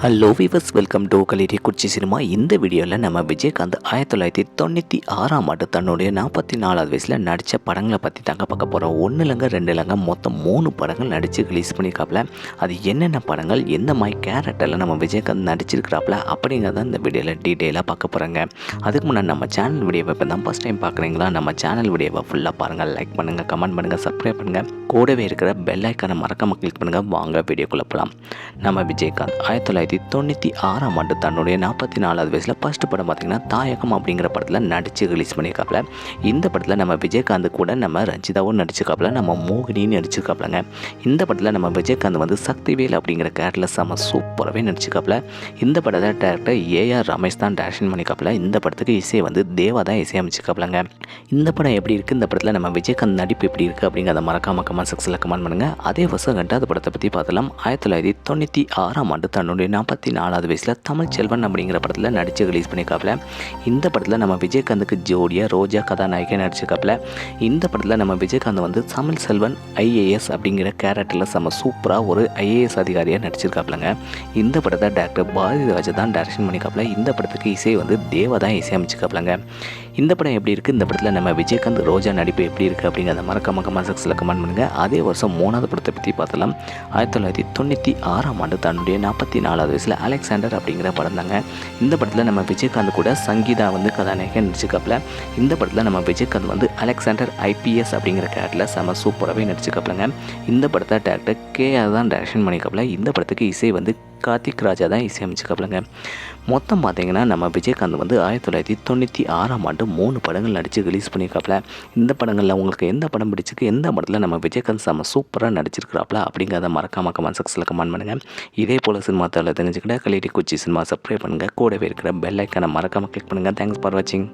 Hello viewers, welcome to கலிடி குச்சி cinema. இந்த வீடியோவில் நம்ம விஜயகாந்த் 1996 தன்னுடைய 44வது வயசில் நடித்த படங்களை பற்றி தாங்க பார்க்க போகிறோம். 1 இல்லைங்க 2 இல்லைங்க, மொத்தம் 3 படங்கள் நடித்து ரிலீஸ் பண்ணியிருக்காப்புல. அது என்னென்ன படங்கள், எந்த மாதிரி கேரக்டரில் நம்ம விஜயகாந்த் நடிச்சிருக்கிறாப்புல அப்படிங்கிறத இந்த வீடியோவில் டீட்டெயிலாக பார்க்க போகிறோங்க. அதுக்கு முன்னாடி நம்ம சேனல் வீடியோவை இப்போ தான் ஃபஸ்ட் டைம் பார்க்குறீங்களா, நம்ம சேனல் வீடியோவை ஃபுல்லாக பாருங்கள், லைக் பண்ணுங்கள், கமெண்ட் பண்ணுங்கள், சப்ஸ்கிரைப் பண்ணுங்கள், கூடவே இருக்கிற பெல் ஐக்கானை மறக்காமல் கிளிக் பண்ணுங்கள். வாங்க வீடியோக்குள்ளே போகலாம். நம்ம விஜயகாந்த் 1996 தன்னுடைய 44வது வயசில் ஃபஸ்ட்டு படம் பார்த்திங்கன்னா தாயகம் அப்படிங்கிற படத்தில் நடித்து ரிலீஸ் பண்ணியிருக்காப்புல. இந்த படத்தில் நம்ம விஜயகாந்த் கூட நம்ம ரஞ்சிதாவும் நடிச்சிருக்காப்புல, நம்ம மோகினியும் நடிச்சிருக்காப்புலங்க. இந்த படத்தில் நம்ம விஜயகாந்த் வந்து சக்திவேல் அப்படிங்கிற கேரக்டரில் செம சூப்பராகவே நடிச்சிருக்காப்புல. இந்த படத்தை டேரக்டர் ஏஆர் ரமேஷ் தான் டைரக்ஷன் பண்ணியிருக்காப்புல. இந்த படத்துக்கு இசையை வந்து தேவா தான் இசையமைச்சிருக்காப்புலங்க. இந்த படம் எப்படி இருக்குது, இந்த படத்தில் நம்ம விஜயகாந்த் நடிப்பு எப்படி இருக்குது அப்படிங்கிறத மறக்காம கமெண்ட் செக்ஷனில் கமெண்ட் பண்ணுங்கள். அதே வருஷம் 2வது படத்தை பற்றி பார்த்தலாம். 1996 தன்னுடைய 44வது வயசில் தமிழ் செல்வன் அப்படிங்கிற படத்தில் நடித்து ரிலீஸ் பண்ணியிருக்காப்புல. இந்த படத்தில் நம்ம விஜயகாந்துக்கு ஜோடியாக ரோஜா கதாநாயகி நடிச்சிருக்காப்புல. இந்த படத்தில் நம்ம விஜயகாந்த் வந்து தமிழ் செல்வன் ஐஏஎஸ் அப்படிங்கிற கேரக்டரில் செம்ம சூப்பராக ஒரு ஐஏஎஸ் அதிகாரியாக நடிச்சிருக்காப்புலங்க. இந்த படத்தை டாக்டர் பாரதிராஜா தான் டைரக்ஷன் பண்ணியிருக்காப்புல. இந்த படத்துக்கு இசை வந்து தேவா தான் இசையமைச்சிருக்காப்புலங்க. இந்த படம் எப்படி இருக்குது, இந்த படத்தில் நம்ம விஜயகாந்த் ரோஜா நடிப்பு எப்படி இருக்குது அப்படிங்கிறத மறக்காம கமெண்ட் செக்ஷனில் கமெண்ட் பண்ணுங்கள். அதே வருஷம் 3வது படத்தை பற்றி பார்த்தலாம். 1996 தன்னுடைய 44வது வயசில் அலெக்சாண்டர் அப்படிங்கிற படம் தாங்க. இந்த படத்தில் நம்ம விஜயகாந்த் கூட சங்கீதா வந்து கதாநாயகன் நடிச்சிருக்காப்புல. இந்த படத்தில் நம்ம விஜயகாந்த் வந்து அலெக்சாண்டர் ஐபிஎஸ் அப்படிங்கிற கேரக்டரில் செம சூப்பராகவே நடிச்சிருக்காப்புலங்க. இந்த படத்தை டேரக்டர் கேஆர் தான் டைரக்ஷன் பண்ணியிருக்காப்புல. இந்த படத்துக்கு இசை வந்து கார்த்திக் ராஜா தான் இசையமைச்சிருக்காப்புலங்க. மொத்தம் பார்த்தீங்கன்னா நம்ம விஜயகாந்த் வந்து 1996 3 படங்கள் நடித்து ரிலீஸ் பண்ணியிருக்காப்புல. இந்த படங்களில் உங்களுக்கு எந்த படம் பிடிச்சிருக்கு, எந்த படத்தில் நம்ம விஜயகாந்த் செம சூப்பராக நடிச்சிருக்கிறாப்புல அப்படிங்கிறத மறக்காம கமெண்ட் செக்ஷனில் கமெண்ட் பண்ணுங்கள். இதே போல் சினிமா தகவலை தெரிஞ்சுக்கிட்ட கலிடி குச்சி சினிமா சப்ஸ்கிரைப் பண்ணுங்கள். கூடவே இருக்கிற பெல் ஐக்கானை மறக்காமல் கிளிக் பண்ணுங்கள். தேங்க்ஸ் ஃபார் வாட்சிங்.